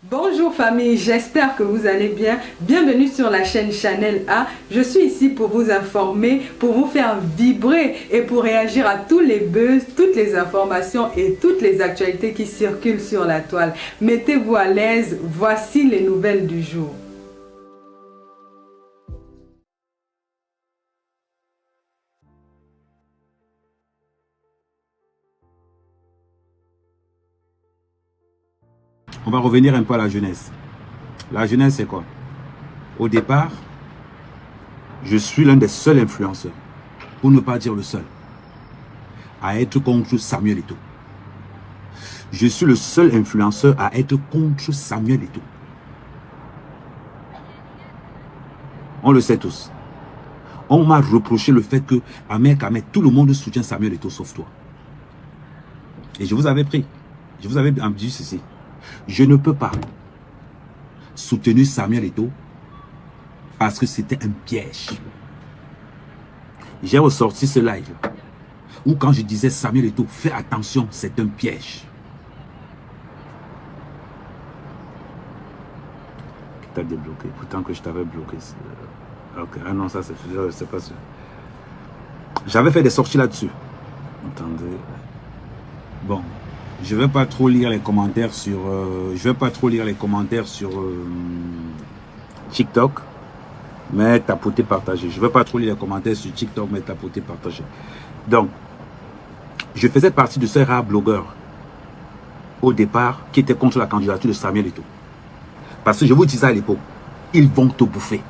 Bonjour famille, j'espère que vous allez bien. Bienvenue sur la chaîne Channel A. Je suis ici pour vous informer, pour vous faire vibrer et pour réagir à tous les buzz, toutes les informations et toutes les actualités qui circulent sur la toile. Mettez-vous à l'aise, voici les nouvelles du jour. On va revenir un peu à la jeunesse. La jeunesse, c'est quoi? Au départ, je suis l'un des seuls influenceurs, pour ne pas dire le seul, à être contre Samuel Eto'o. Je suis le seul influenceur à être contre Samuel Eto'o. On le sait tous. On m'a reproché le fait que, Ahmed, tout le monde soutient Samuel Eto'o sauf toi. Et je vous avais pris. Je vous avais dit ceci. Je ne peux pas soutenir Samuel Eto'o parce que c'était un piège. J'ai ressorti ce live où quand je disais Samuel Eto'o, fais attention, c'est un piège. T'as débloqué, pourtant que je t'avais bloqué. Ok, ah non, ça c'est pas sûr. J'avais fait des sorties là-dessus. Attendez. Bon. Je vais pas trop lire les commentaires sur TikTok, mais tapoter, partager. Je vais pas trop lire les commentaires sur TikTok, mais tapoter, partager. Donc, je faisais partie de ces rares blogueurs au départ qui étaient contre la candidature de Samuel Eto'o. Parce que je vous disais à l'époque, ils vont te bouffer.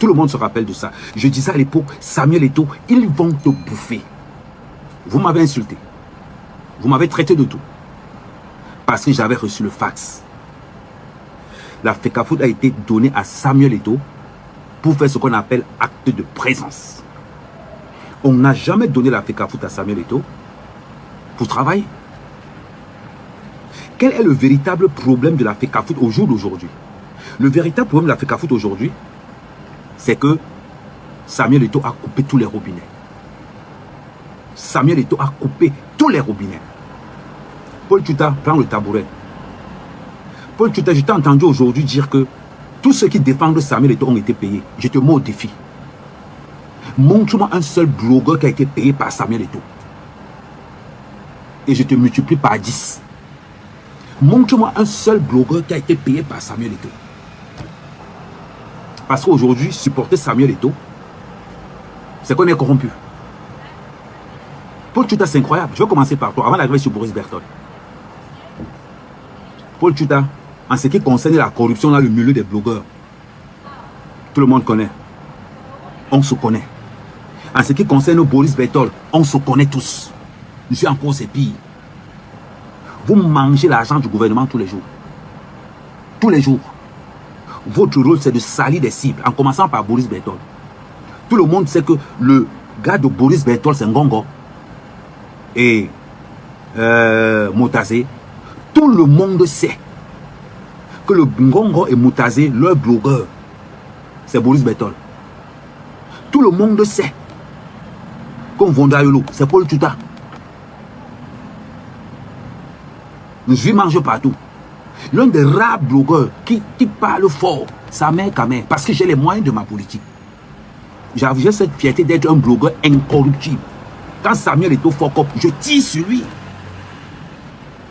Tout le monde se rappelle de ça. Je disais à l'époque, Samuel Eto'o, ils vont te bouffer. Vous m'avez insulté. Vous m'avez traité de tout. Parce que j'avais reçu le fax. La FECAFOOT a été donnée à Samuel Eto'o pour faire ce qu'on appelle acte de présence. On n'a jamais donné la FECAFOOT à Samuel Eto'o pour travailler. Quel est le véritable problème de la FECAFOOT au jour d'aujourd'hui? Le véritable problème de la FECAFOOT aujourd'hui, c'est que Samuel Eto'o a coupé tous les robinets. Samuel Eto'o a coupé tous les robinets. Paul Tuta, prends le tabouret. Paul Tuta, je t'ai entendu aujourd'hui dire que tous ceux qui défendent Samuel Eto'o ont été payés. Je te mets au défi. Montre-moi un seul blogueur qui a été payé par Samuel Eto'o. Et je te multiplie par 10. Montre-moi un seul blogueur qui a été payé par Samuel Eto'o. Parce qu'aujourd'hui, supporter Samuel Eto'o, c'est qu'on est corrompu. Paul Tuta, c'est incroyable. Je vais commencer par toi, avant d'arriver sur Boris Berthold. Paul Tuta, en ce qui concerne la corruption dans le milieu des blogueurs, tout le monde connaît. On se connaît. En ce qui concerne Boris Berthold, on se connaît tous. Je suis encore c'est pire. Vous mangez l'argent du gouvernement tous les jours. Tous les jours. Votre rôle, c'est de salir des cibles, en commençant par Boris Berthold. Tout le monde sait que le gars de Boris Berthold, c'est Ngongo. Et Moutazé, tout le monde sait que le Ngongo et Moutazé, leur blogueur, c'est Boris Berthold. Tout le monde sait qu'on Vondayolo, c'est Paul Tuta. Je lui mange partout. L'un des rares blogueurs qui parle fort, sa mère Kamé, parce que j'ai les moyens de ma politique. J'ai cette fierté d'être un blogueur incorruptible. Quand Samuel Eto'o fuck up, je tire sur lui.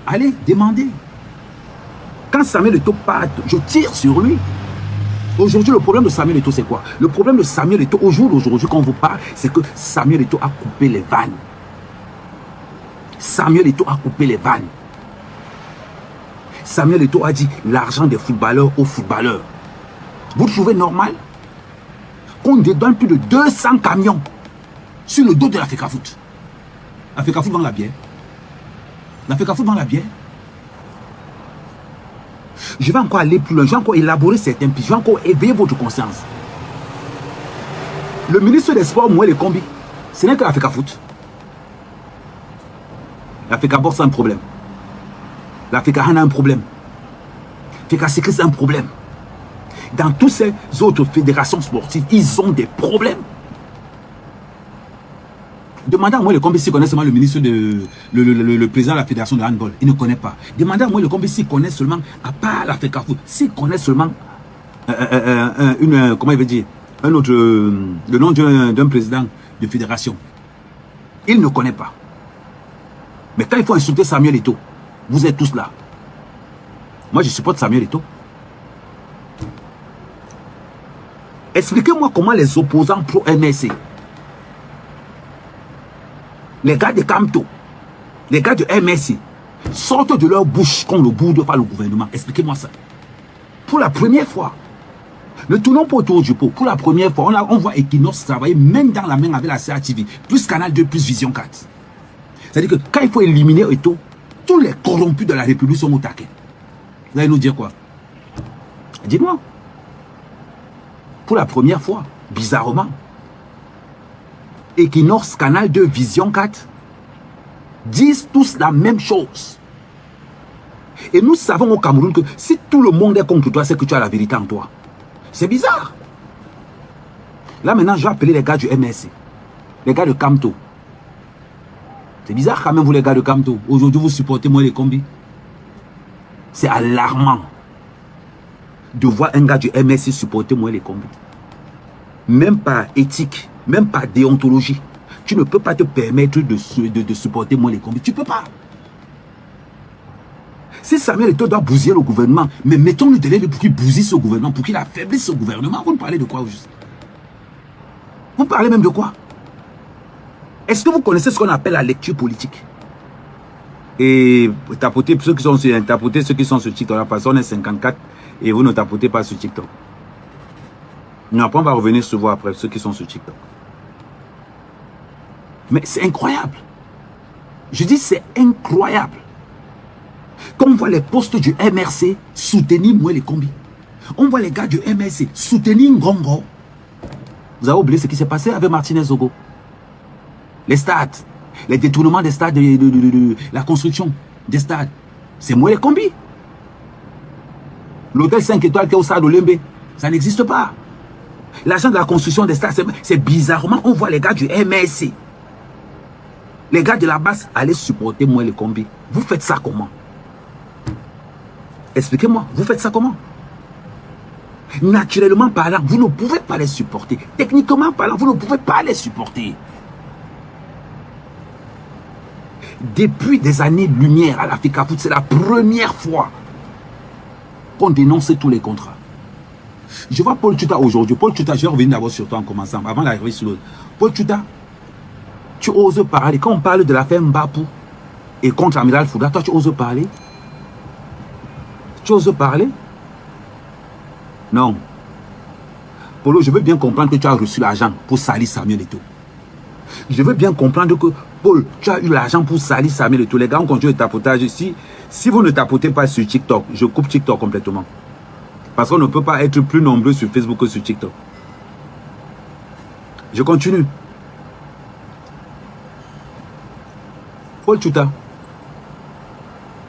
Allez, demandez. Quand Samuel Eto'o part, je tire sur lui. Aujourd'hui, le problème de Samuel Eto'o, c'est quoi? Le problème de Samuel Eto'o, au jour d'aujourd'hui, quand on vous parle, c'est que Samuel Eto'o a coupé les vannes. Samuel Eto'o a coupé les vannes. Samuel Eto'o a dit l'argent des footballeurs aux footballeurs. Vous trouvez normal qu'on dédouane plus de 200 camions sur le dos de la FECAFOOT? La FECAFOOT vend la bière. La FECAFOOT vend la bière. Je vais encore aller plus loin. Je vais encore élaborer certains pistes. Je vais encore éveiller votre conscience. Le ministre des Sports, Moué Combi, ce n'est que la FECAFOOT. La FECABOX a un problème. La FECAHAN a un problème. FECASECRIS a un problème. Dans toutes ces autres fédérations sportives, ils ont des problèmes. Demandez à moi le Combi s'il connaît seulement le ministre le président de la fédération de handball. Il ne connaît pas. Demandez à moi le Combi s'il connaît seulement, à part la FECAFOOT, s'il connaît seulement comment il veut dire, un autre, le nom d'un président de fédération. Il ne connaît pas. Mais quand il faut insulter Samuel Eto'o, vous êtes tous là. Moi, je supporte Samuel Eto'o. Expliquez-moi comment les opposants pro-MRC, les gars de Camto, les gars de MRC, sortent de leur bouche qu'on ne boude pas le gouvernement. Expliquez-moi ça. Pour la première fois, ne tournons pas autour du pot. Pour la première fois, on voit Equinox travailler main dans la main avec la CATV, plus Canal 2, plus Vision 4. C'est-à-dire que quand il faut éliminer Eto'o, tous les corrompus de la République sont au taquet. Vous allez nous dire quoi? Dites-moi. Pour la première fois, bizarrement, Equinox, Canal 2, Vision 4 disent tous la même chose. Et nous savons au Cameroun que si tout le monde est contre toi, c'est que tu as la vérité en toi. C'est bizarre. Là maintenant, je vais appeler les gars du MRC, les gars de Camto. C'est bizarre quand même, vous les gars de Camto. Aujourd'hui, vous supportez moi les combis. C'est alarmant de voir un gars du MRC supporter moi les combis. Même par éthique, même par déontologie, tu ne peux pas te permettre de supporter moi les combis. Tu ne peux pas. Si Samuel Eto'o doit bousiller le gouvernement, mais mettons-le derrière pour qu'il bousille ce gouvernement, pour qu'il affaiblisse ce gouvernement. Vous ne parlez de quoi juste? Vous parlez même de quoi? Est-ce que vous connaissez ce qu'on appelle la lecture politique? Et tapotez ceux qui sont sur TikTok, parce qu'on est 54 et vous ne tapotez pas sur TikTok. Non, après on va revenir sur vous après, ceux qui sont sur TikTok. Mais c'est incroyable. Je dis c'est incroyable. Quand on voit les postes du MRC soutenir moi les combis. On voit les gars du MRC soutenir Ngongo. Vous avez oublié ce qui s'est passé avec Martinez Zogo. Les stades, les détournements des stades, la construction des stades. C'est moi les combis. L'hôtel 5 étoiles qui est au stade Olembe, ça n'existe pas. L'argent de la construction des stades, c'est bizarrement, on voit les gars du MRC. Les gars de la base, allez supporter moi les combis. Vous faites ça comment? Expliquez-moi, vous faites ça comment? Naturellement parlant, vous ne pouvez pas les supporter. Techniquement parlant, vous ne pouvez pas les supporter. Depuis des années-lumière à la FECAFOOT, c'est la première fois qu'on dénonce tous les contrats. Je vois Paul Tuta aujourd'hui. Paul Tuta, je vais revenir d'abord sur toi en commençant, avant d'arriver sur l'autre. Paul Tuta, tu oses parler. Quand on parle de l'affaire Mbapou et contre Amiral Fouda, toi tu oses parler? Tu oses parler? Non. Polo, je veux bien comprendre que tu as reçu l'argent pour salir Samuel Eto'o. Je veux bien comprendre que, Paul, tu as eu l'argent pour salir Samuel Eto'o. Les gars, on continue le tapotage. Si vous ne tapotez pas sur TikTok, je coupe TikTok complètement. Parce qu'on ne peut pas être plus nombreux sur Facebook que sur TikTok. Je continue. Paul Tuta,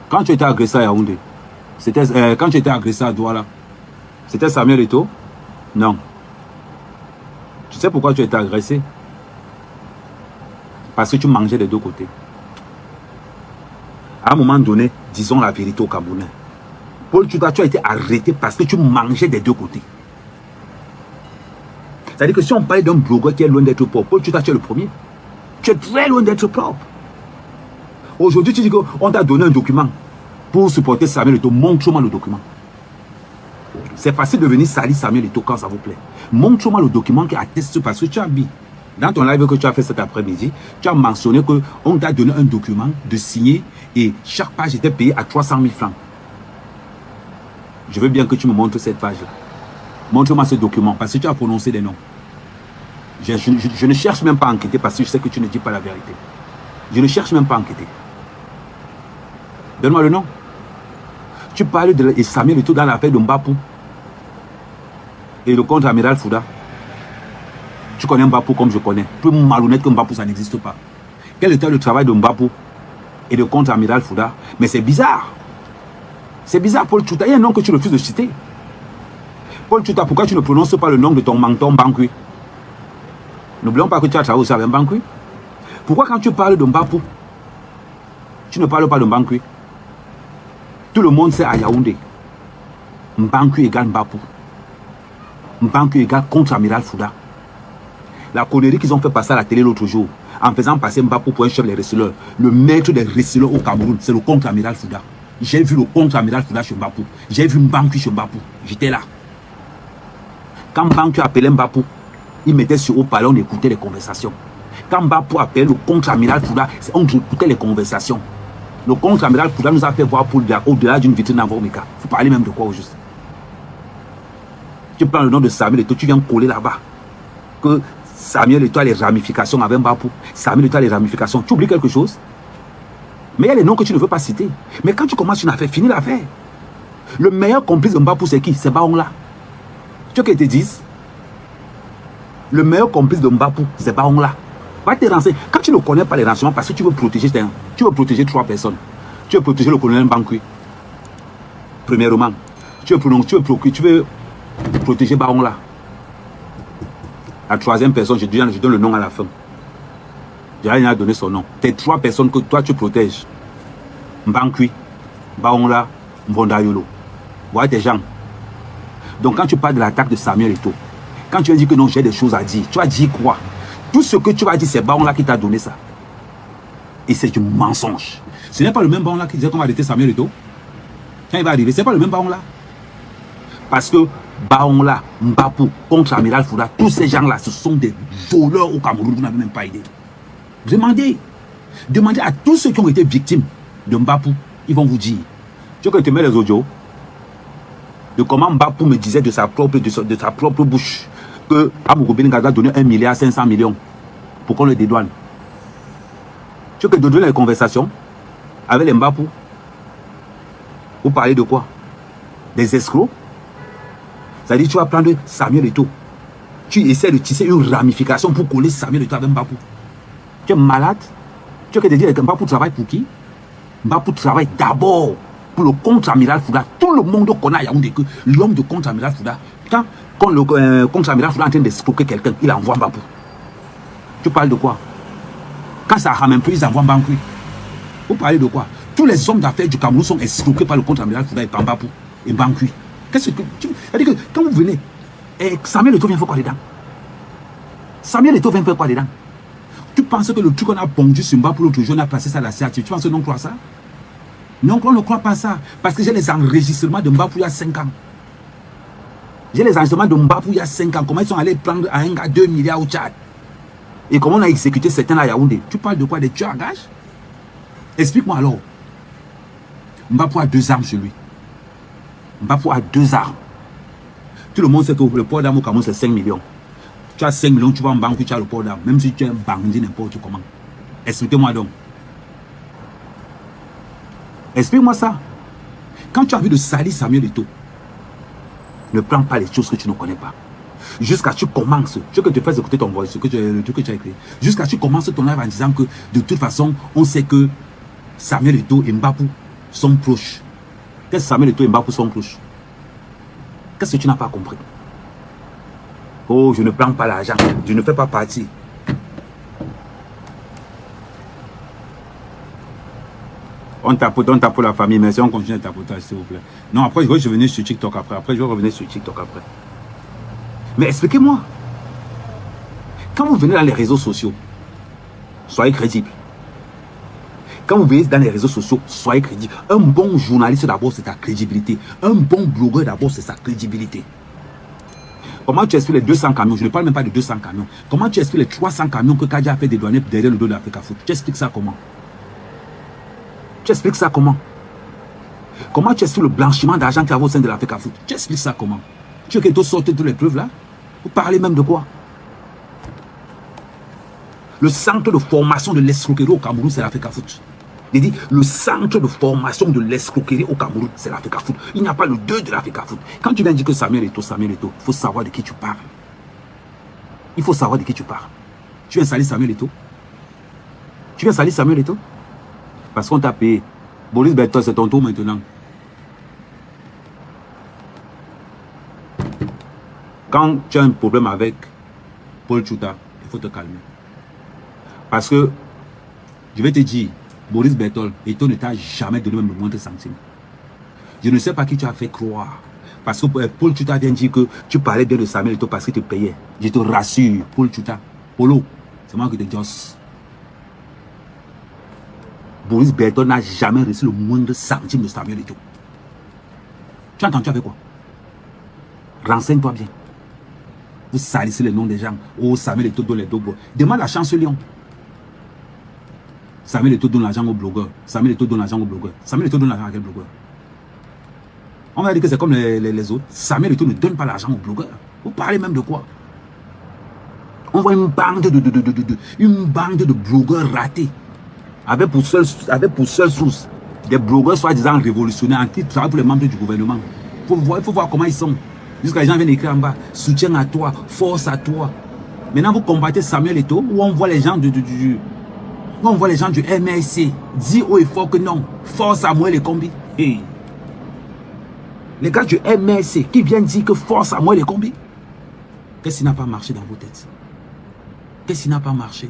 quand tu étais agressé à Yaoundé, quand tu étais agressé à Douala, c'était Samuel Eto'o? Non. Tu sais pourquoi tu étais agressé? Parce que tu mangeais des deux côtés. À un moment donné, disons la vérité au Camerounais. Paul Tuta, tu as été arrêté parce que tu mangeais des deux côtés. C'est-à-dire que si on parle d'un blogueur qui est loin d'être propre, Paul Tuta, tu es le premier. Tu es très loin d'être propre. Aujourd'hui, tu dis qu'on t'a donné un document pour supporter Samuel Eto'o. Montre-moi le document. C'est facile de venir salir Samuel Eto'o quand ça vous plaît. Montre-moi le document qui atteste parce que tu as mis. Dans ton live que tu as fait cet après-midi, tu as mentionné qu'on t'a donné un document de signer et chaque page était payée à 300 000 francs. Je veux bien que tu me montres cette page-là. Montre-moi ce document parce que tu as prononcé des noms. Je ne cherche même pas à enquêter parce que je sais que tu ne dis pas la vérité. Je ne cherche même pas à enquêter. Donne-moi le nom. Tu parles de Samuel Eto'o dans l'affaire de Mbapou et le contre-amiral Fouda. Tu connais Mbapou comme je connais. Plus malhonnête que Mbapou, ça n'existe pas. Quel était le travail de Mbapou et de contre-amiral Fouda? Mais c'est bizarre. C'est bizarre, Paul Tuta. Il y a un nom que tu refuses de citer. Paul Tuta, pourquoi tu ne prononces pas le nom de ton menton Bankui? N'oublions pas que tu as travaillé aussi avec Bankui. Pourquoi quand tu parles de Mbapou, tu ne parles pas de Mbankui? Tout le monde sait à Yaoundé. Mbankui égale Mbapou. Mbankui égale contre-amiral Fouda. La connerie qu'ils ont fait passer à la télé l'autre jour, en faisant passer Mbapou pour un chef des receleurs. Le maître des receleurs au Cameroun, c'est le contre-amiral Fouda. J'ai vu le contre-amiral Fouda chez Mbapou. J'ai vu Mbankui chez Mbapou. J'étais là. Quand Mbankui appelait Mbapou, il mettait sur haut palais, on écoutait les conversations. Quand Mbapou appelait le contre-amiral Fouda, on écoutait les conversations. Le contre-amiral Fouda nous a fait voir pour au-delà d'une vitrine dans Vormika. Vous parlez même de quoi au juste? Tu prends le nom de Samuel Eto'o, tu viens coller là-bas. Que Samuel Eto'o a les ramifications avec Mbapou. Samuel Eto'o a les ramifications. Tu oublies quelque chose? Mais il y a les noms que tu ne veux pas citer. Mais quand tu commences une affaire, finis l'affaire. Le meilleur complice de Mbapou, c'est qui? C'est Baongla. Tu veux qu'ils te disent? Le meilleur complice de Mbapou, c'est Baongla. Va te renseigner. Quand tu ne connais pas les renseignements, parce que tu veux protéger 3 personnes. Tu veux protéger le colonel Mbankui. Premièrement. Tu veux protéger Baongla. La 3e personne, je donne le nom à la fin. J'ai rien à donner son nom. Tes 3 personnes que toi tu protèges. Mbankui, Baongla, Mbondayolo. Voilà tes gens. Donc quand tu parles de l'attaque de Samuel Eto'o, quand tu as dit que non, j'ai des choses à dire, tu as dit quoi? Tout ce que tu vas dire, c'est Baongla qui t'a donné ça. Et c'est du mensonge. Ce n'est pas le même Baongla qui disait qu'on va arrêter Samuel Eto'o. Quand il va arriver, ce n'est pas le même Baongla. Parce que Baongla, Mbapou, contre-amiral Fouda, tous ces gens-là, ce sont des voleurs au Cameroun. Vous n'avez même pas idée. Demandez à tous ceux qui ont été victimes de Mbapou, ils vont vous dire. Tu veux que je te mets les audios de comment Mbapou me disait de sa propre bouche que Amogo Beninga a donné 1,5 milliard pour qu'on le dédouane. Tu veux que je te donne les conversations avec les Mbapou? Vous parlez de quoi? Des escrocs? C'est-à-dire tu vas prendre Samuel Eto'o. Tu essaies de tisser une ramification pour coller Samuel Eto'o avec Mbapou. Tu es malade? Tu veux que je te dise que Mbapou travaille pour qui? Mbapou travaille d'abord pour le contre-amiral Fouda. Tout le monde connaît à Yaoundé que l'homme de contre-amiral Fouda, quand le contre-amiral Fouda est en train d'escroquer quelqu'un, il envoie Mbapou. Tu parles de quoi? Quand ça ramène plus, ils envoient Mbankui. Vous parlez de quoi? Tous les hommes d'affaires du Cameroun sont escroqués par le contre-amiral Fouda et par Mbapou et Mbankui. Qu'est-ce que tu... C'est-à-dire que quand vous venez, Samuel Eto'o vient faire quoi dedans? Samuel Eto'o vient faire quoi dedans? Tu penses que le truc qu'on a pondu sur Mbapou l'autre jour, on a placé ça à la CAT, tu penses que non croit ça? Non, on ne croit pas ça. Parce que j'ai les enregistrements de Mbapou il y a 5 ans. J'ai les enregistrements de Mbapou il y a 5 ans. Comment ils sont allés prendre à un gars 2 milliards au Tchad? Et comment on a exécuté certains à Yaoundé? Tu parles de quoi? Des tueurs à gages? Explique-moi alors. Mbapou a 2 armes sur lui. Mbapou a 2 armes. Tout le monde sait que le port d'armes au Cameroun c'est 5 millions. Tu as 5 millions, tu vas en banque, tu as le port d'armes. Même si tu es un bandit, n'importe comment. Expliquez-moi donc. Explique-moi ça. Quand tu as vu de salir Samuel Eto'o, ne prends pas les choses que tu ne connais pas. Jusqu'à ce que tu commences, je veux que tu fasses écouter ton voice, le truc que tu as écrit. Jusqu'à ce que tu commences ton live en disant que de toute façon, on sait que Samuel Eto'o et Mbapou sont proches. Qu'est-ce que Samuel Eto'o et Mbapou sont proches? Qu'est-ce que tu n'as pas compris? Oh, je ne prends pas l'argent, je ne fais pas partie. On tapote la famille, mais si on continue de tapoter, s'il vous plaît. Non, après, je vais revenir sur TikTok après. Après, je vais revenir sur TikTok après. Mais expliquez-moi. Quand vous venez dans les réseaux sociaux, soyez crédible. Quand vous venez dans les réseaux sociaux, soyez crédible. Un bon journaliste, d'abord, c'est sa crédibilité. Un bon blogueur, d'abord, c'est sa crédibilité. Comment tu expliques les 200 camions? Je ne parle même pas de 200 camions. Comment tu expliques les 300 camions que Kadja a fait dédouaner derrière le dos de l'Africa Foot? Tu expliques ça comment? Tu expliques ça comment? Comment tu expliques le blanchiment d'argent qu'il y a au sein de l'Africa Foot? Tu expliques ça comment? Tu veux que tu sortes toutes les preuves là? Vous parlez même de quoi? Le centre de formation de l'escroquerie au Cameroun, c'est l'Africa Foot. Il dit, le centre de formation de l'escroquerie au Cameroun, c'est l'Africa Foot. Il n'y a pas le 2 de l'Africa Foot. Quand tu viens dire que Samuel Eto'o, il faut savoir de qui tu parles. Il faut savoir de qui tu parles. Tu viens salir Samuel Eto'o? Tu viens salir Samuel Eto'o? Parce qu'on t'a payé. Boris Berthold, c'est ton tour maintenant. Quand tu as un problème avec Paul Tchouta, il faut te calmer. Parce que Je vais te dire, Boris Berthold, Eto'o ne t'a jamais donné même le moindre centime. Je ne sais pas qui tu as fait croire. Parce que Paul Tuta vient dire que tu parlais bien de Samuel Eto'o parce qu'il te payait. Je te rassure, Paul Tuta. Polo, c'est moi qui te josse. Boris Berthold n'a jamais reçu le moindre centime de Samuel Eto'o. Tu as entendu avec quoi? Renseigne-toi bien. Vous salissez les noms des gens. Oh, Samuel Eto'o donne les dogos. Demande la chance Lyon. Samuel Eto'o donne l'argent aux blogueurs. Samuel Eto'o donne l'argent aux blogueurs. Samuel Eto'o donne l'argent à quel blogueur? On va dire que c'est comme les autres. Samuel Eto'o ne donne pas l'argent aux blogueurs. Vous parlez même de quoi? On voit une bande de blogueurs ratés. Avec pour seule source des blogueurs soi-disant révolutionnaires qui travaillent pour les membres du gouvernement. Il faut voir comment ils sont. Jusqu'à les gens viennent écrire en bas, soutien à toi, force à toi. Maintenant vous combattez Samuel Eto'o où on voit les gens du MRC dire haut et fort que non, force à moi les combis. Hey. Les gars du MRC qui viennent dire que force à moi les combis. Qu'est-ce qui n'a pas marché dans vos têtes? Qu'est-ce qui n'a pas marché?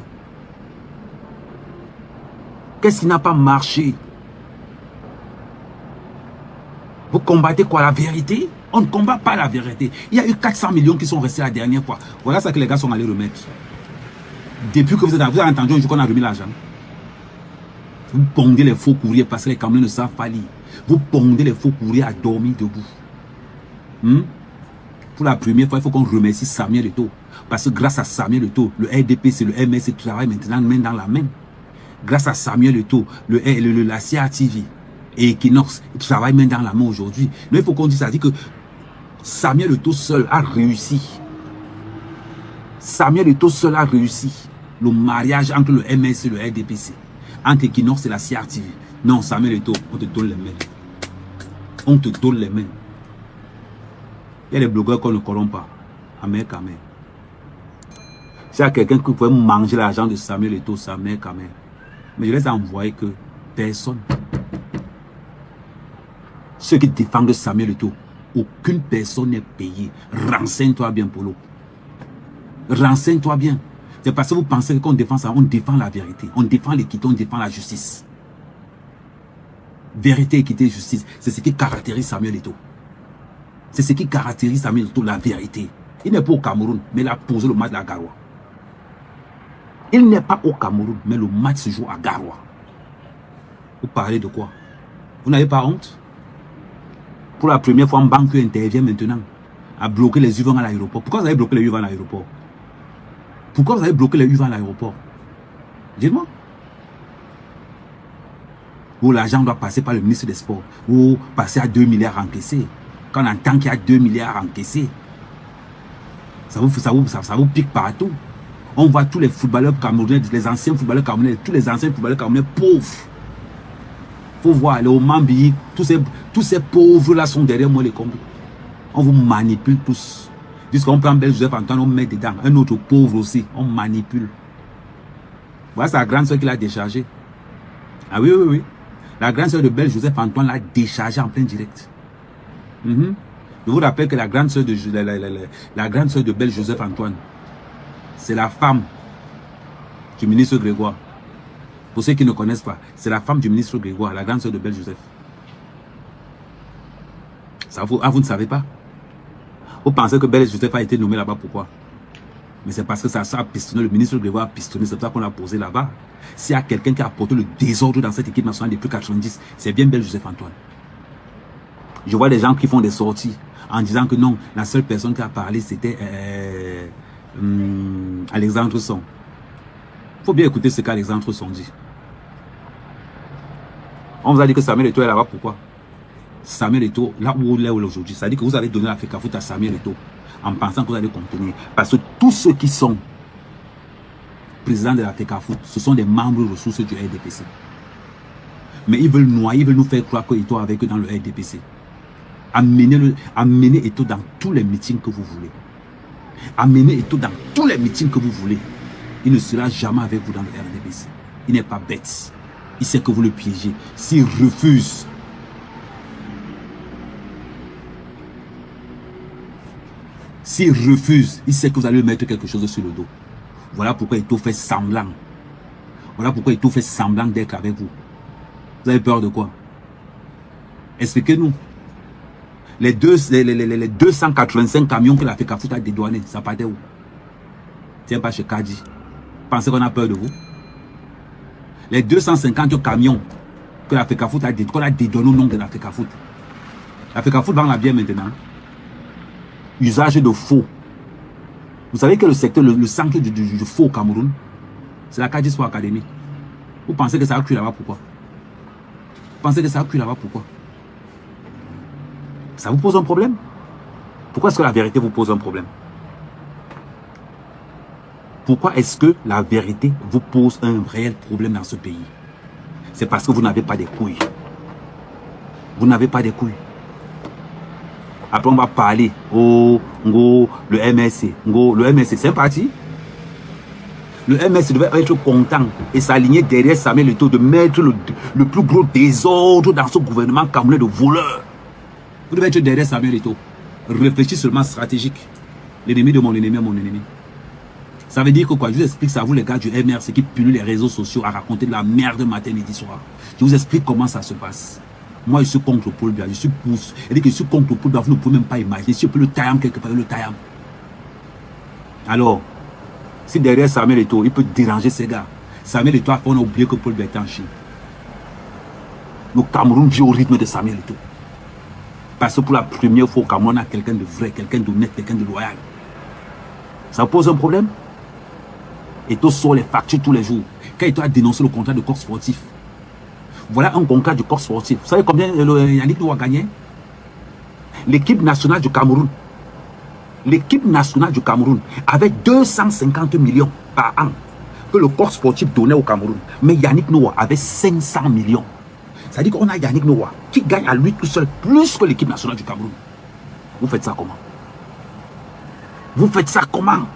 Qu'est-ce qui n'a pas marché? Vous combattez quoi? La vérité? On ne combat pas la vérité. Il y a eu 400 millions qui sont restés la dernière fois. Voilà ça que les gars sont allés remettre. Depuis que vous avez entendu un jour qu'on a remis l'argent. Vous pondez les faux courriers parce que les Camerounais ne savent pas lire. Vous pondez les faux courriers à dormir debout. Pour la première fois, il faut qu'on remercie Samuel Eto'o. Parce que grâce à Samuel Eto'o, le RDPC, le MSC travaillent maintenant main dans la main. Grâce à Samuel Eto'o, la CRTV et Equinox travaillent main dans la main aujourd'hui. Mais il faut qu'on dise ça, dit que Samuel Eto'o seul a réussi. Samuel Eto'o seul a réussi le mariage entre le MSC et le RDPC. Entre Equinox et la CRTV. Non, Samuel Eto'o, on te donne les mains. On te donne les mains. Il y a des blogueurs qu'on ne corrompt pas. Amen, amen. S'il y a quelqu'un qui pouvait manger l'argent de Samuel Eto'o, Amen, amen. Mais je les ai envoyés que personne. Ceux qui défendent Samuel Eto'o, aucune personne n'est payée. Renseigne-toi bien, Polo. Renseigne-toi bien. C'est parce que vous pensez qu'on défend ça, on défend la vérité. On défend l'équité, on défend la justice. Vérité, équité, justice. C'est ce qui caractérise Samuel Eto'o. C'est ce qui caractérise Samuel Eto'o, la vérité. Il n'est pas au Cameroun, mais il a posé le match de la Garoua. Il n'est pas au Cameroun, mais le match se joue à Garoua. Vous parlez de quoi? Vous n'avez pas honte? Pour la première fois, Mbangu intervient maintenant à bloquer les UVA à l'aéroport. Pourquoi vous avez bloqué les UVA à l'aéroport? Pourquoi vous avez bloqué les UVA à l'aéroport? Dites-moi. Où l'argent doit passer par le ministre des Sports. Ou passer à 2 milliards encaissés. Quand on entend qu'il y a 2 milliards encaissés, ça vous pique partout. On voit tous les footballeurs camerounais, les anciens footballeurs camerounais, tous les anciens footballeurs camerounais pauvres. Faut voir, les Omambi, tous ces pauvres-là sont derrière moi les combis. On vous manipule tous. Puisqu'on prend Belle Joseph Antoine, on met dedans. Un autre pauvre aussi, on manipule. Voilà sa grande soeur qui l'a déchargé. Ah oui, oui, oui. La grande soeur de Belle Joseph Antoine l'a déchargé en plein direct. Je vous rappelle que la grande soeur de Belle Joseph Antoine, c'est la femme du ministre Grégoire. Pour ceux qui ne connaissent pas, c'est la femme du ministre Grégoire, la grande soeur de Belle Joseph. Ça, vous ne savez pas? Vous pensez que Belle Joseph a été nommé là-bas, pourquoi? Mais c'est parce que ça a pistonné, le ministre Grégoire a pistonné, c'est pour ça qu'on l'a posé là-bas. S'il y a quelqu'un qui a apporté le désordre dans cette équipe nationale depuis 90, c'est bien Belle Joseph Antoine. Je vois des gens qui font des sorties en disant que non, la seule personne qui a parlé, c'était Alexandre Son. Il faut bien écouter ce qu'Alexandre Son dit. On vous a dit que Samuel Eto'o est là-bas, pourquoi? Samuel Eto'o, là où il est aujourd'hui, ça dit que vous allez donner la FECAFOOT à Samuel Eto'o en pensant que vous allez contenir. Parce que tous ceux qui sont présidents de la FECAFOOT, ce sont des membres ressources du RDPC. Mais ils veulent noyer, ils veulent nous faire croire que Eto'o est avec eux dans le RDPC. Amenez Eto'o dans tous les meetings que vous voulez. Amenez Eto'o dans tous les meetings que vous voulez. Il ne sera jamais avec vous dans le RDPC. Il n'est pas bête. Il sait que vous le piégez. S'il refuse, il sait que vous allez lui mettre quelque chose sur le dos. Voilà pourquoi Eto'o fait semblant. Voilà pourquoi Eto'o fait semblant d'être avec vous. Vous avez peur de quoi? Expliquez-nous. Les 285 camions que la FECAFOOT a dédouanés, ça partait où? Tiens pas chez Kadi. Pensez qu'on a peur de vous? Les 250 camions que la FECAFOOT a dédouanés au nom de la FECAFOOT. La FECAFOOT vend la bière maintenant. Usage de faux. Vous savez que le secteur, le centre du faux au Cameroun, c'est la Kadi Sport Academy. Vous pensez que ça a cru là-bas, pourquoi? Vous pensez que ça a cru là-bas, pourquoi? Ça vous pose un problème? Pourquoi est-ce que la vérité vous pose un problème? Pourquoi est-ce que la vérité vous pose un réel problème dans ce pays? C'est parce que vous n'avez pas des couilles. Vous n'avez pas des couilles. Après, on va parler. Oh, le MSC. Le MSC, c'est un parti. Le MSC devait être content et s'aligner derrière Samuel Eto'o de mettre le plus gros désordre dans ce gouvernement camerounais de voleurs. Vous devez être derrière Samuel Eto'o. Réfléchis seulement stratégique. L'ennemi de mon ennemi est mon ennemi. Ça veut dire que quoi? Je vous explique ça à vous les gars du MRC qui punissent les réseaux sociaux à raconter de la merde matin, midi, soir. Je vous explique comment ça se passe. Moi, je suis contre Paul Biya. Je suis pour. C'est-à-dire que je suis contre Paul Biya. Vous ne pouvez même pas imaginer. Si je peux le tailler quelque part, le taille. Alors, si derrière Samuel Eto'o, il peut déranger ces gars. Samuel Eto'o, on a oublié que Paul Biya était en Chine. Le Cameroun vit au rythme de Samuel Eto'o. Parce que pour la première fois au Cameroun, on a quelqu'un de vrai, quelqu'un d'honnête, quelqu'un de loyal. Ça pose un problème? Eto'o sort les factures tous les jours. Quand Eto'o a dénoncé le contrat de corps sportif, voilà un contrat du corps sportif. Vous savez combien Yannick Noah a gagné? L'équipe nationale du Cameroun. L'équipe nationale du Cameroun avait 250 millions par an que le corps sportif donnait au Cameroun. Mais Yannick Noah avait 500 millions. C'est-à-dire qu'on a Yannick Noah qui gagne à lui tout seul plus que l'équipe nationale du Cameroun. Vous faites ça comment? Vous faites ça comment?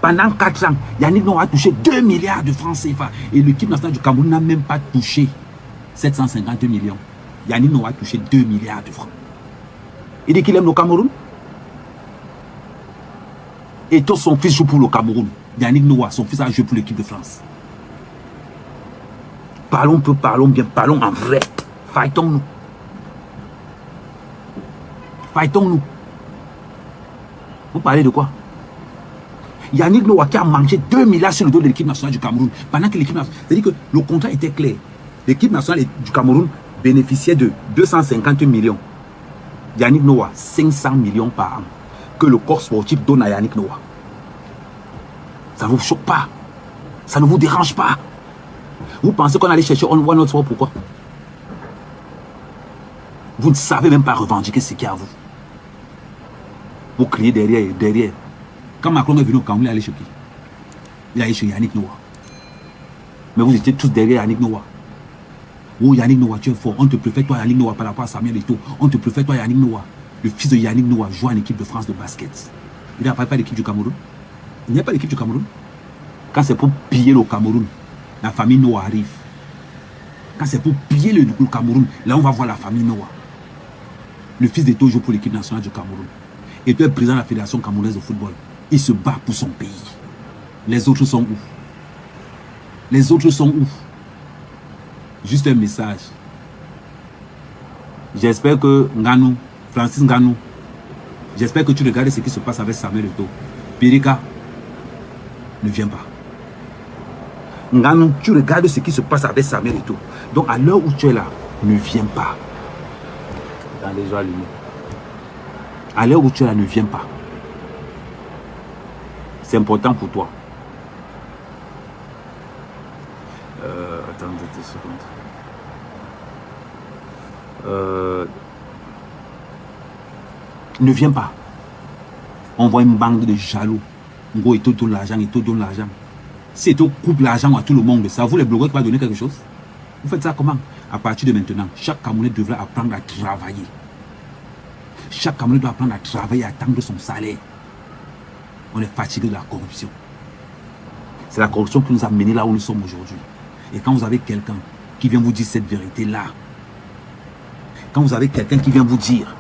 Pendant 4 ans, Yannick Noah a touché 2 milliards de francs CFA. Et l'équipe nationale du Cameroun n'a même pas touché 750 millions. Yannick Noah a touché 2 milliards de francs. Il dit qu'il aime le Cameroun. Et tout son fils joue pour le Cameroun. Yannick Noah, son fils a joué pour l'équipe de France. Parlons peu, parlons bien, parlons en vrai. Fightons-nous. Fightons-nous. Vous parlez de quoi? Yannick Noah qui a mangé 2 milliards sur le dos de l'équipe nationale du Cameroun. Pendant que l'équipe nationale... C'est-à-dire que le contrat était clair. L'équipe nationale du Cameroun bénéficiait de 250 millions. Yannick Noah, 500 millions par an. Que le corps sportif donne à Yannick Noah. Ça ne vous choque pas? Ça ne vous dérange pas? Vous pensez qu'on allait chercher One Autre Sport? Pourquoi? Vous ne savez même pas revendiquer ce qu'il y a à vous. Vous criez derrière. Quand Macron est venu au Cameroun, il est allé chez qui? Il est allé chez Yannick Noah. Mais vous étiez tous derrière Yannick Noah. Oh Yannick Noah, tu es fort. On te préfère toi Yannick Noah par rapport à Samuel Eto'o. On te préfère toi Yannick Noah. Le fils de Yannick Noah joue en équipe de France de basket. Il n'y a pas d'équipe du Cameroun. Il n'y a pas d'équipe du Cameroun. Quand c'est pour piller le Cameroun, la famille Noah arrive. Quand c'est pour piller le Cameroun, là on va voir la famille Noah. Le fils d'Eto'o joue pour l'équipe nationale du Cameroun. Eto'o est président de la Fédération camerounaise de football. Il se bat pour son pays. Les autres sont où? Les autres sont où? Juste un message. J'espère que Nganou, Francis Nganou, j'espère que tu regardes ce qui se passe avec Samuel Eto'o. Pirika, ne viens pas. Nganou, tu regardes ce qui se passe avec Samuel Eto'o. Donc à l'heure où tu es là, ne viens pas. Dans les joies allumées. À l'heure où tu es là, ne viens pas. C'est important pour toi. Attends 2 secondes. Ne viens pas. On voit une bande de jaloux. Ngo Eto'o donne l'argent, Eto'o donne l'argent. Si Eto'o coupe l'argent à tout le monde, ça vous les blogueurs qui va donner quelque chose? Vous faites ça comment? À partir de maintenant, chaque Camerounais devrait apprendre à travailler. Chaque Camerounais doit apprendre à travailler, à attendre son salaire. On est fatigué de la corruption. C'est la corruption qui nous a menés là où nous sommes aujourd'hui. Et quand vous avez quelqu'un qui vient vous dire cette vérité-là, quand vous avez quelqu'un qui vient vous dire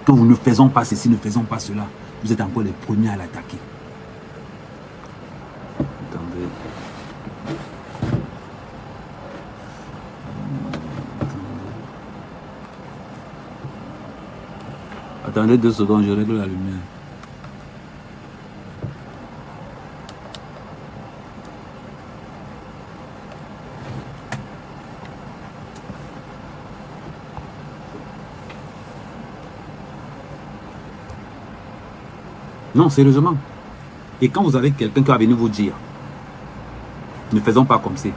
que nous ne faisons pas ceci, ne faisons pas cela, vous êtes encore les premiers à l'attaquer. Attendez 2 secondes, je règle la lumière. Non, sérieusement. Et quand vous avez quelqu'un qui va venir vous dire, ne faisons pas comme ça,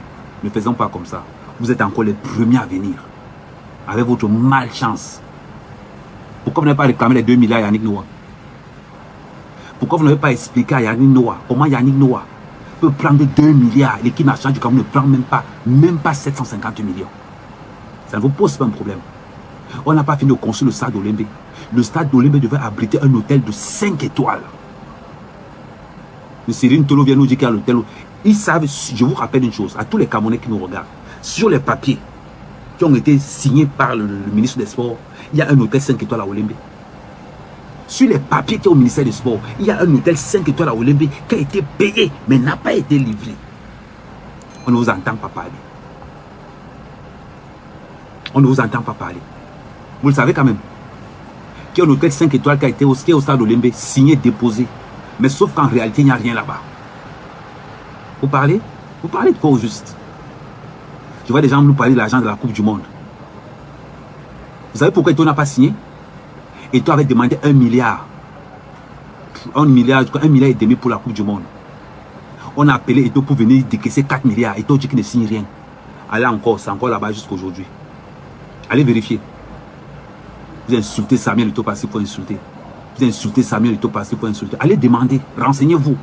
ne faisons pas comme ça, vous êtes encore les premiers à venir, avec votre malchance. Pourquoi vous n'avez pas réclamé les 2 milliards à Yannick Noah? Pourquoi vous n'avez pas expliqué à Yannick Noah comment Yannick Noah peut prendre 2 milliards? L'équipe nationale du Cameroun ne prend même pas 750 millions. Ça ne vous pose pas un problème. On n'a pas fini de construire le stade d'Olembe. Le stade d'Olembe devait abriter un hôtel de 5 étoiles. Le Cyril Tolo vient nous dire qu'il y a l'hôtel. Ils savent, je vous rappelle une chose, à tous les Camerounais qui nous regardent, sur les papiers qui ont été signés par le ministre des Sports, il y a un hôtel 5 étoiles à Olembe. Sur les papiers qui sont au ministère des Sports, il y a un hôtel 5 étoiles à Olembe qui a été payé, mais n'a pas été livré. On ne vous entend pas parler. On ne vous entend pas parler. Vous le savez quand même. Qu'il y a un hôtel 5 étoiles qui a été au stade d'Olembe, signé, déposé. Mais sauf qu'en réalité, il n'y a rien là-bas. Vous parlez? Vous parlez de quoi au juste? Je vois des gens nous parler de l'argent de la Coupe du Monde. Vous savez pourquoi Eto'o n'a pas signé? Eto'o avait demandé 1 milliard. 1 milliard et demi pour la Coupe du Monde. On a appelé Eto'o pour venir décaisser 4 milliards. Eto'o dit qu'il ne signe rien. Allez encore, c'est encore là-bas jusqu'à aujourd'hui. Allez vérifier. Vous insultez Samuel Eto'o parce qu'il faut insulter. Vous insultez Samuel Eto'o parce qu'il faut insulter. Allez demander, renseignez-vous.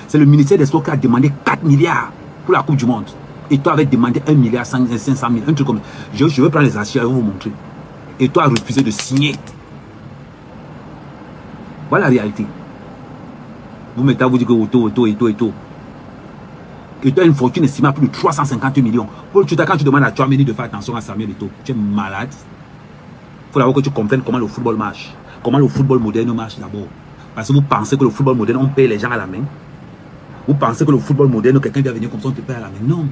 C'est le ministère des Sports qui a demandé 4 milliards pour la Coupe du Monde. Eto'o avait demandé 1 milliard 500 000, un truc comme ça. Je vais prendre les archives et vous montrer. Eto'o a refusé de signer. Voilà la réalité. Vous mettez à vous dire que Eto'o. Eto'o a une fortune estimée à plus de 350 millions. Quand tu demandes à Tchouaméni de faire attention à Samuel Eto'o, tu es malade. Il faut d'abord que tu comprennes comment le football marche. Comment le football moderne marche d'abord. Parce que vous pensez que le football moderne, on paye les gens à la main. Vous pensez que le football moderne, quelqu'un vient venir comme ça, on te paye à la main. Non.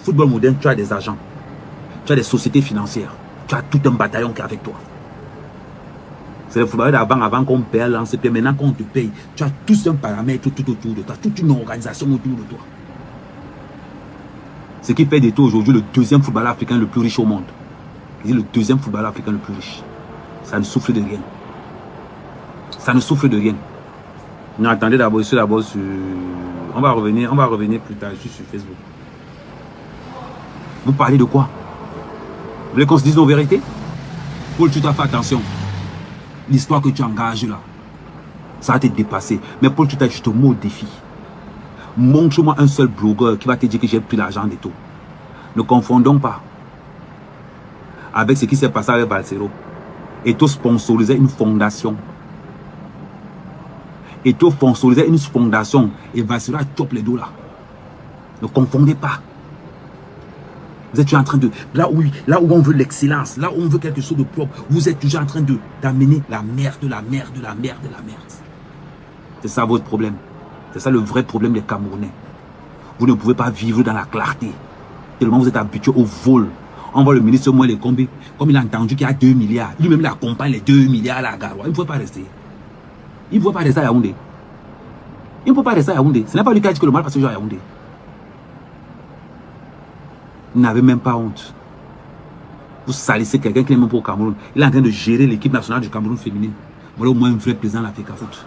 Football moderne, tu as des agents. Tu as des sociétés financières. Tu as tout un bataillon qui est avec toi. C'est le football d'avant qu'on paye à l'ANCP. Maintenant qu'on te paye, tu as tout un paramètre tout autour de toi. Toute une organisation autour de toi. Ce qui fait d'Eto'o aujourd'hui le deuxième footballeur africain le plus riche au monde. Il est le deuxième footballeur africain le plus riche. Ça ne souffre de rien. Ça ne souffre de rien. Non, attendez d'abord sur... On va revenir plus tard sur Facebook. Vous parlez de quoi? Vous voulez qu'on se dise nos vérités? Paul, tu dois faire attention. L'histoire que tu engages là, ça va te dépasser. Mais Paul, tu t'as justement au défi. Montre-moi un seul blogueur qui va te dire que j'ai pris l'argent d'Eto'o. Ne confondons pas avec ce qui s'est passé avec Balsero. Eto'o sponsorisait une fondation. Eto'o sponsorisait une fondation et Balsero a chopé les dos là. Ne confondez pas. Vous êtes toujours en train de... Là où on veut l'excellence, là où on veut quelque chose de propre, vous êtes toujours en train d'amener la merde. C'est ça votre problème. C'est ça le vrai problème des Camerounais. Vous ne pouvez pas vivre dans la clarté. Tellement vous êtes habitué au vol. On voit le ministre Moël Kombi, comme il a entendu qu'il y a 2 milliards. Lui-même, il accompagne les 2 milliards à la Garoua. Il ne peut pas rester. Il ne peut pas rester à Yaoundé. Il ne peut pas rester à Yaoundé. Ce n'est pas lui qui a dit que le mal passe à Yaoundé. Il n'avait même pas honte. Vous salissez quelqu'un qui n'est même pas au Cameroun. Il est en train de gérer l'équipe nationale du Cameroun féminine. Voilà au moins un vrai président de l'Africa Foot.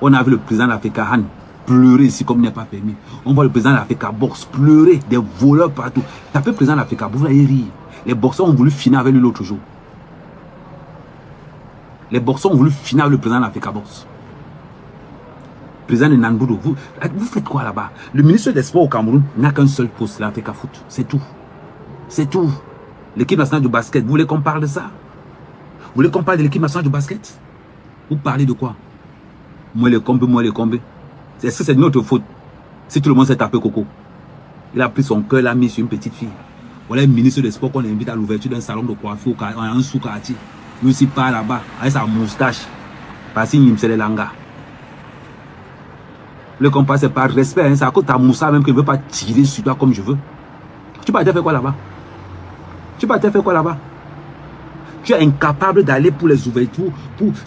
On a vu le président de l'Africa Han pleurer ici comme il n'est pas permis. On voit le président de l'Africa Box pleurer, des voleurs partout. Tapez le président de l'Africa Box, vous allez rire. Les boxeurs ont voulu finir avec lui l'autre jour. Les boxeurs ont voulu finir avec le président de l'Africa Box. Président de Nanboudou, vous faites quoi là-bas? Le ministre des Sports au Cameroun n'a qu'un seul poste, l'Africa Foot. C'est tout. C'est tout. L'équipe nationale du basket, vous voulez qu'on parle de ça? Vous voulez qu'on parle de l'équipe nationale du basket? Vous parlez de quoi? Moi les combes. Est-ce que c'est notre faute si tout le monde s'est tapé Coco? Il a pris son cœur, l'a mis sur une petite fille. Voilà un ministre des Sports qu'on invite à l'ouverture d'un salon de coiffure en un sous-quartier. Lui aussi part là-bas avec sa moustache. Parce qu'il c'est les langas. Le compas, c'est par respect, hein, c'est à cause de ta moustache même que je ne veux pas tirer sur toi comme je veux. Tu peux faire quoi là-bas? Tu es incapable d'aller pour les ouvertures.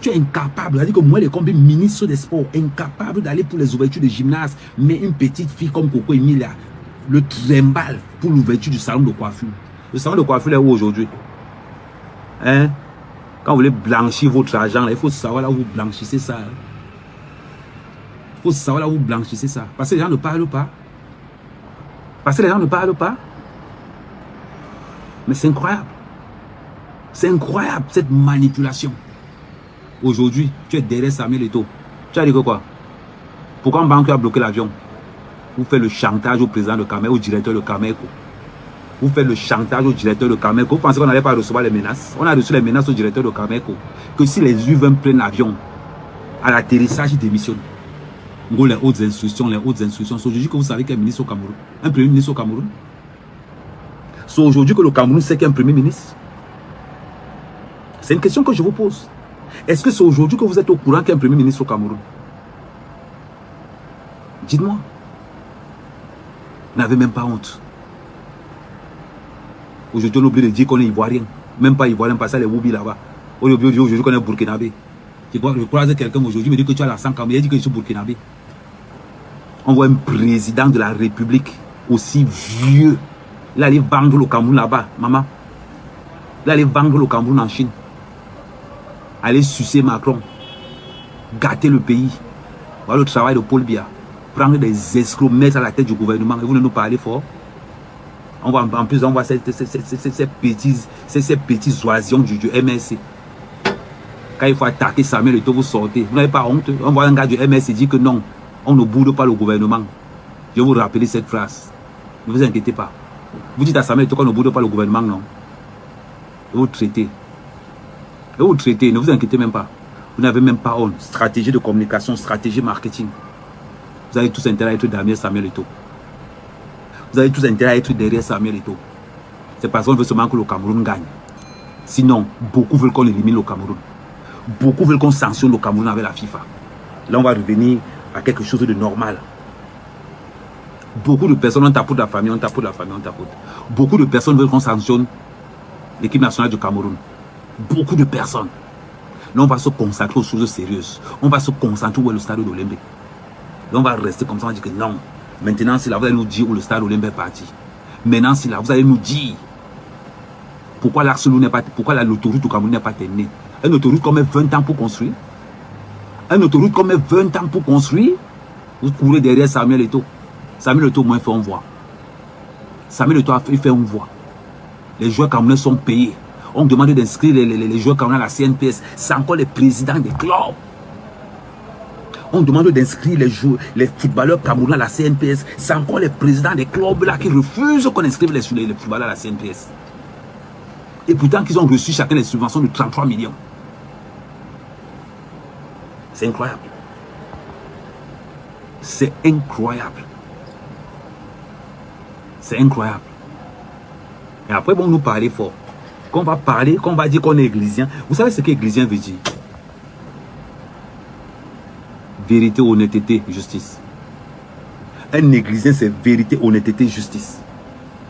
Tu es incapable. C'est-à-dire que moi, les combien ministre des Sports, incapable d'aller pour les ouvertures de gymnase. Mais une petite fille comme Coco Emilia, le trimballe pour l'ouverture du salon de coiffure. Le salon de coiffure est où aujourd'hui? Hein? Quand vous voulez blanchir votre argent, là, il faut savoir là où vous blanchissez ça. Il faut savoir là où vous blanchissez ça. Parce que les gens ne parlent pas. Parce que les gens ne parlent pas. Mais c'est incroyable. C'est incroyable cette manipulation. Aujourd'hui, tu es derrière Samuel Eto'o. Tu as dit que quoi? Pourquoi un banquier a bloqué l'avion? Vous faites le chantage au président de Cameco, au directeur de Cameco. Vous faites le chantage au directeur de Cameco. Vous pensez qu'on n'allait pas recevoir les menaces? On a reçu les menaces au directeur de Cameco. Que si les UV prennent l'avion, à l'atterrissage, ils démissionnent. Les hautes instructions, les hautes instructions. C'est aujourd'hui que vous savez qu'il y a un ministre au Cameroun. Un premier ministre au Cameroun. C'est aujourd'hui que le Cameroun sait qu'il y a un premier ministre. C'est une question que je vous pose. Est-ce que c'est aujourd'hui que vous êtes au courant qu'il y a un premier ministre au Cameroun? Dites-moi. N'avez même pas honte. Aujourd'hui, on oublie de dire qu'on est ivoirien. Même pas ivoirien, parce que les Woubi là-bas. On oublie de dire aujourd'hui qu'on est burkinabé. Je croise quelqu'un aujourd'hui, me dit que tu as l'accent camerounais, il dit que je suis burkinabé. On voit un président de la République aussi vieux. Il allait vendre le Cameroun là-bas, maman. Il allait vendre le Cameroun en Chine. Aller sucer Macron. Gâter le pays. Voilà le travail de Paul Biya. Prendre des escrocs, mettre à la tête du gouvernement. Et vous ne nous parlez fort. On voit, en plus, on voit ces petits oisillons du MSC. Quand il faut attaquer Samuel Eto'o, vous sortez. Vous n'avez pas honte. On voit un gars du MSC dire que non, on ne boude pas le gouvernement. Je vais vous rappeler cette phrase. Ne vous inquiétez pas. Vous dites à Samuel Eto'o qu'on ne boude pas le gouvernement, non. Et vous traitez. Et vous traitez, ne vous inquiétez même pas. Vous n'avez même pas honte. Stratégie de communication, stratégie marketing. Vous avez tous intérêt à être derrière Samuel Eto'o. Vous avez tous intérêt à être derrière Samuel Eto'o. C'est parce qu'on veut seulement que le Cameroun gagne. Sinon, beaucoup veulent qu'on élimine le Cameroun. Beaucoup veulent qu'on sanctionne le Cameroun avec la FIFA. Là, on va revenir à quelque chose de normal. Beaucoup de personnes, on tapote la famille, on tapote la famille, on tapote. Beaucoup de personnes veulent qu'on sanctionne l'équipe nationale du Cameroun. Beaucoup de personnes. Là, on va se consacrer aux choses sérieuses. On va se concentrer où est le stade olympique. Là, on va rester comme ça, on va dire que non. Maintenant, c'est là, vous allez nous dire où le stade olympique est parti. Maintenant, c'est là, vous allez nous dire pourquoi l'axe-loup n'est pas, pourquoi l'autoroute au Cameroun n'est pas terminée. Une autoroute qu'on met 20 ans pour construire. Une autoroute qu'on met 20 ans pour construire. Vous courez derrière Samuel Eto'o. Samuel Eto'o, au moins, fait une voix. Samuel Eto'o, il fait une voix. Les joueurs camerounais sont payés. On demande d'inscrire les joueurs camerounais à la CNPS. C'est encore les présidents des clubs. On demande d'inscrire les footballeurs camerounais à la CNPS. C'est encore les présidents des clubs là qui refusent qu'on inscrive les footballeurs à la CNPS. Et pourtant qu'ils ont reçu chacun les subventions de 33 millions. C'est incroyable. C'est incroyable. C'est incroyable. Et après, bon, nous parler fort. Qu'on va parler, qu'on va dire qu'on est églysien. Vous savez ce qu'églysien veut dire? Vérité, honnêteté, justice. Un églysien, c'est vérité, honnêteté, justice.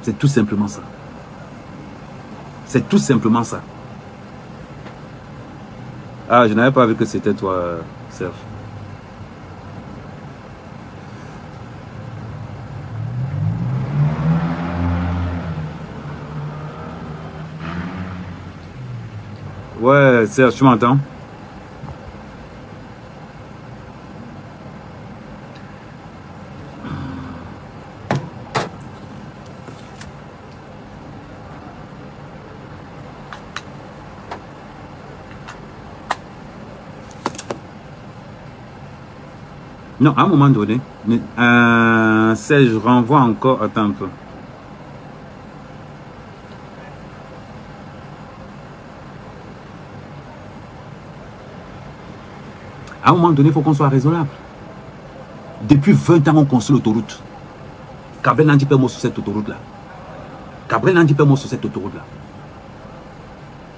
C'est tout simplement ça. C'est tout simplement ça. Ah, je n'avais pas vu que c'était toi, Serge. Ouais, Serge, tu m'entends? Non, à un moment donné, Serge, je renvoie encore, attends un peu. À un moment donné, il faut qu'on soit raisonnable. Depuis 20 ans, on construit l'autoroute. Gabriel Nandi paie moi sur cette autoroute-là. Gabriel Nandi paie moi sur cette autoroute-là.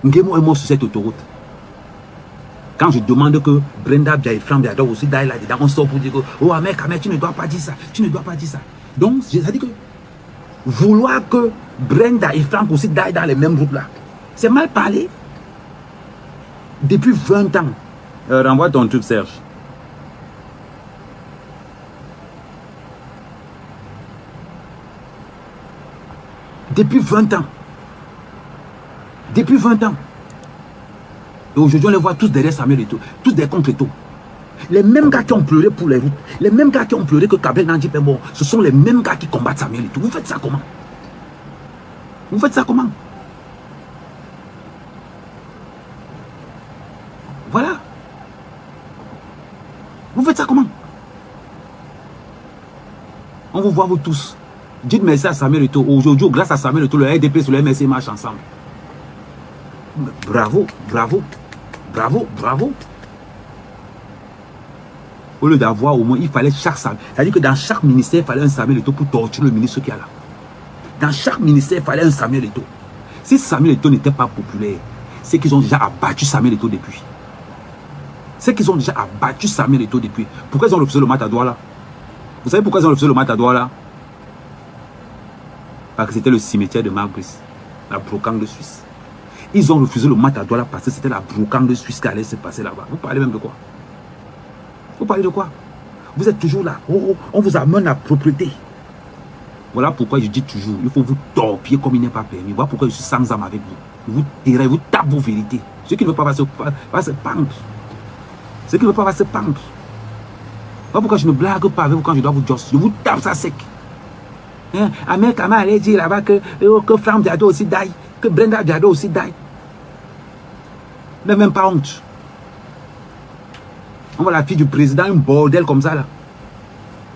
Ngemo est mort sur cette autoroute. Quand je demande que Brenda Biaïfran doit aussi d'aller là-dedans, on sort pour dire que oh Ahmed, tu ne dois pas dire ça, tu ne dois pas dire ça. Donc, ça dit que vouloir que Brenda et Franck aussi d'aillent dans les mêmes groupes là, c'est mal parlé. Depuis 20 ans. Renvoie ton truc, Serge. Depuis 20 ans. Depuis 20 ans. Et aujourd'hui, on les voit tous derrière Samuel Eto'o. Tous des contre Eto'o. Les mêmes gars qui ont pleuré pour les routes. Les mêmes gars qui ont pleuré que Kabel Nandip est mort. Ce sont les mêmes gars qui combattent Samuel Eto'o. Vous faites ça comment? Vous faites ça comment? Voilà. Vous faites ça comment? On vous voit vous tous. Dites merci à Samuel Eto'o. Aujourd'hui, grâce à Samuel Eto'o, le RDP sur le MSC marche ensemble. Bravo, bravo, bravo, bravo. Au lieu d'avoir au moins, il fallait chaque Samuel. C'est-à-dire que dans chaque ministère, il fallait un Samuel Eto'o pour torturer le ministre qui est là. Dans chaque ministère, il fallait un Samuel Eto'o. Si Samuel Eto'o n'était pas populaire, c'est qu'ils ont déjà abattu Samuel Eto'o depuis. C'est qu'ils ont déjà abattu Samuel Eto'o depuis. Pourquoi ils ont refusé le Matador là? Vous savez pourquoi ils ont refusé le Matador là? Parce que c'était le cimetière de Marbrice, la brocante de Suisse. Ils ont refusé le Matador là parce que c'était la brocante de Suisse qui allait se passer là-bas. Vous parlez même de quoi? Vous parlez de quoi? Vous êtes toujours là. Oh, on vous amène la propriété. Voilà pourquoi je dis toujours, il faut vous torpiller comme il n'est pas permis. Voilà pourquoi je suis sans âme avec vous. Vous tirez, vous tapez vos vérités. Ceux qui ne veulent pas se pendre. Ceux qui ne veulent pas se pendre. Voilà pourquoi je ne blague pas avec vous quand je dois vous dire. Je vous tape ça sec. Hein? Amel Kama allait dire là-bas que Franck Diado aussi die. Que Brenda Diado aussi die. Mais même pas honte. On voit la fille du président, un bordel comme ça là.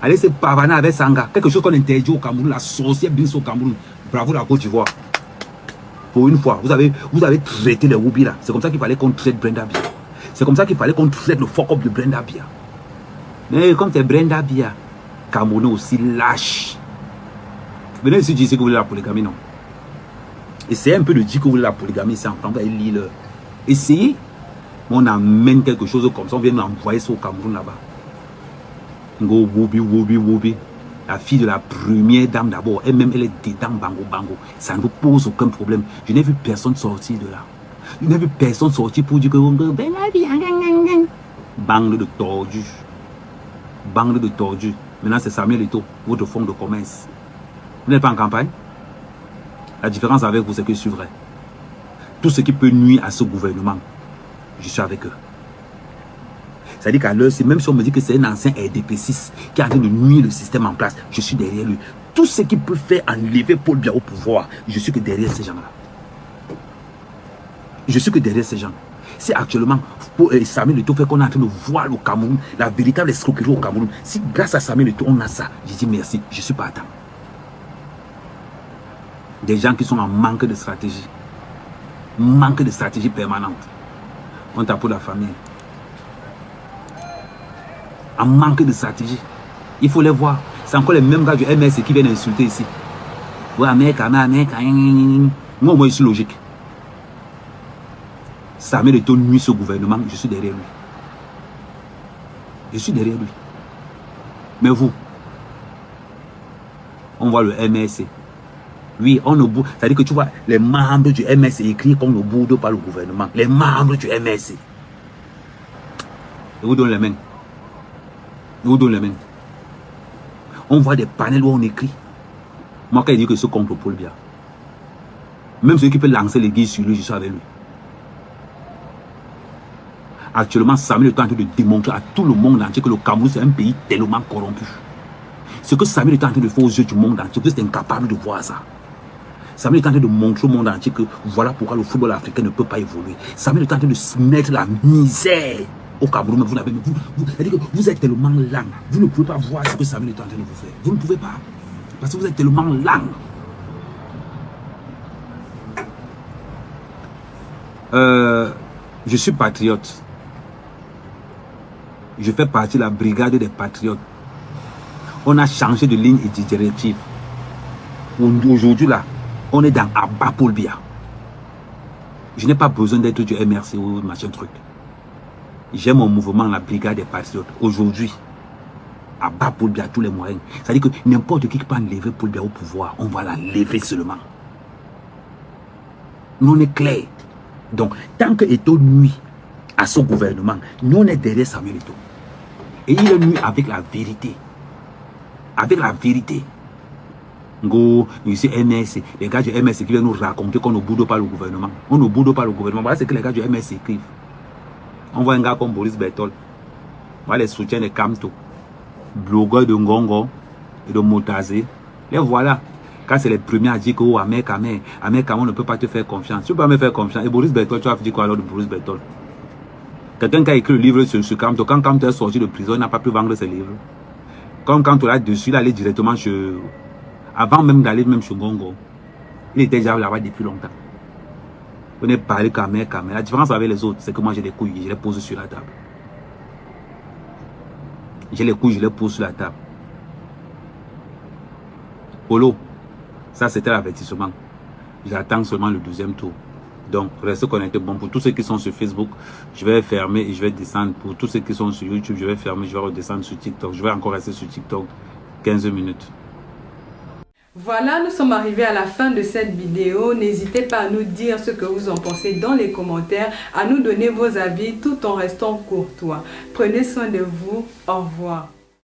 Allez se pavaner avec Sanga. Quelque chose qu'on interdit au Cameroun, la sorcière bis au Cameroun. Bravo la Côte d'Ivoire. Pour une fois, vous avez traité les Woubi là. C'est comme ça qu'il fallait qu'on traite Brenda Bia. C'est comme ça qu'il fallait qu'on traite le fuck up de Brenda Bia. Mais comme c'est Brenda Bia, Cameroun aussi lâche. Venez ici dire que vous voulez la polygamie, non. Essayez un peu de dire que vous voulez la polygamie, c'est en tant que lire. Essayez. On amène quelque chose comme ça, on vient nous envoyer ça au Cameroun là-bas. Ngo Woubi, Woubi, Woubi. La fille de la première dame d'abord, elle-même, elle est dedans, bango, bango. Ça ne vous pose aucun problème. Je n'ai vu personne sortir de là. Je n'ai vu personne sortir pour dire que... Bangle de tordu. Bangle de tordu. Maintenant, c'est Samuel Eto'o, votre fonds de commerce. Vous n'êtes pas en campagne? La différence avec vous, c'est que je suis vrai. Tout ce qui peut nuire à ce gouvernement, je suis avec eux. C'est-à-dire qu'à l'heure, même si on me dit que c'est un ancien RDP6 qui est en train de nuire le système en place, je suis derrière lui. Tout ce qui peut faire enlever Paul Biya au pouvoir, je suis que derrière ces gens-là. Je suis que derrière ces gens. Si actuellement, Samuel Eto'o fait qu'on est en train de voir le Cameroun, la véritable escroquerie au Cameroun, si grâce à Samuel Eto'o on a ça, je dis merci, je suis pas à temps. Des gens qui sont en manque de stratégie. Manque de stratégie permanente. On tape pour la famille. En manque de stratégie. Il faut les voir. C'est encore les mêmes gars du MS qui viennent insulter ici. Ouais, mec, moi, je suis logique. Samuel Eto'o nuit ce gouvernement, je suis derrière lui. Je suis derrière lui. Mais vous, on voit le MSC. Oui, on ne boude. C'est-à-dire que tu vois, les membres du MSC écrits qu'on ne boude pas le gouvernement. Les membres du MSC. Je vous donne les mains. Je vous donne les mains. On voit des panels où on écrit. Moi, quand il dit que c'est contre Paul Biya. Même ceux qui peuvent lancer les guides sur lui, je suis avec lui. Actuellement, Samuel est en train de démontrer à tout le monde entier que le Cameroun, c'est un pays tellement corrompu. Ce que Samuel est en train de faire aux yeux du monde entier, vous êtes incapable de voir ça. Samuel est en train de montrer au monde entier que voilà pourquoi le football africain ne peut pas évoluer. Samuel est en train de se mettre la misère au Cameroun. Vous n'avez, vous êtes tellement lent. Vous ne pouvez pas voir ce que Samuel est en train de vous faire. Vous ne pouvez pas. Parce que vous êtes tellement lent. Je suis patriote. Je fais partie de la brigade des patriotes. On a changé de ligne et de directive. Aujourd'hui là, on est dans Abba Paul Biya. Je n'ai pas besoin d'être du MRC ou machin truc. J'ai mon mouvement, la brigade des patriotes. Aujourd'hui, Abba Paul Biya, tous les moyens. C'est-à-dire que n'importe qui peut enlever Paul Biya au pouvoir, on va l'enlever seulement. Nous on est clair. Donc, tant que Eto'o nuit à ce gouvernement. Nous, on est derrière Samuel Eto'o. Et il est venu avec la vérité. Avec la vérité. Go, ici MS, les gars du MS qui viennent nous raconter qu'on ne boude pas le gouvernement. On ne boude pas le gouvernement. Voilà ce que les gars du MS écrivent. On voit un gars comme Boris Bertol. Voilà les soutiens de Kamto, blogueurs de Ngongo et de Motazé. Les voilà. Quand c'est les premiers à dire que oh, Ahmed Kamé, on ne peut pas te faire confiance. Tu ne peux pas me faire confiance. Et Boris Bertol, tu vas dire quoi alors de Boris Bertol? Quelqu'un qui a écrit le livre sur Kamto, quand Kamto est sorti de prison, il n'a pas pu vendre ses livres. Comme quand on l'a dessus, il allait directement chez... Avant même d'aller même chez Ngongo, il était déjà là-bas depuis longtemps. On est parlé Kamé. La différence avec les autres, c'est que moi j'ai des couilles, je les pose sur la table. J'ai les couilles, je les pose sur la table. Polo, ça c'était l'avertissement. J'attends seulement le deuxième tour. Donc, restez connectés. Bon, pour tous ceux qui sont sur Facebook, je vais fermer et je vais descendre. Pour tous ceux qui sont sur YouTube, je vais fermer, je vais redescendre sur TikTok. Je vais encore rester sur TikTok 15 minutes. Voilà, nous sommes arrivés à la fin de cette vidéo. N'hésitez pas à nous dire ce que vous en pensez dans les commentaires, à nous donner vos avis tout en restant courtois. Prenez soin de vous. Au revoir.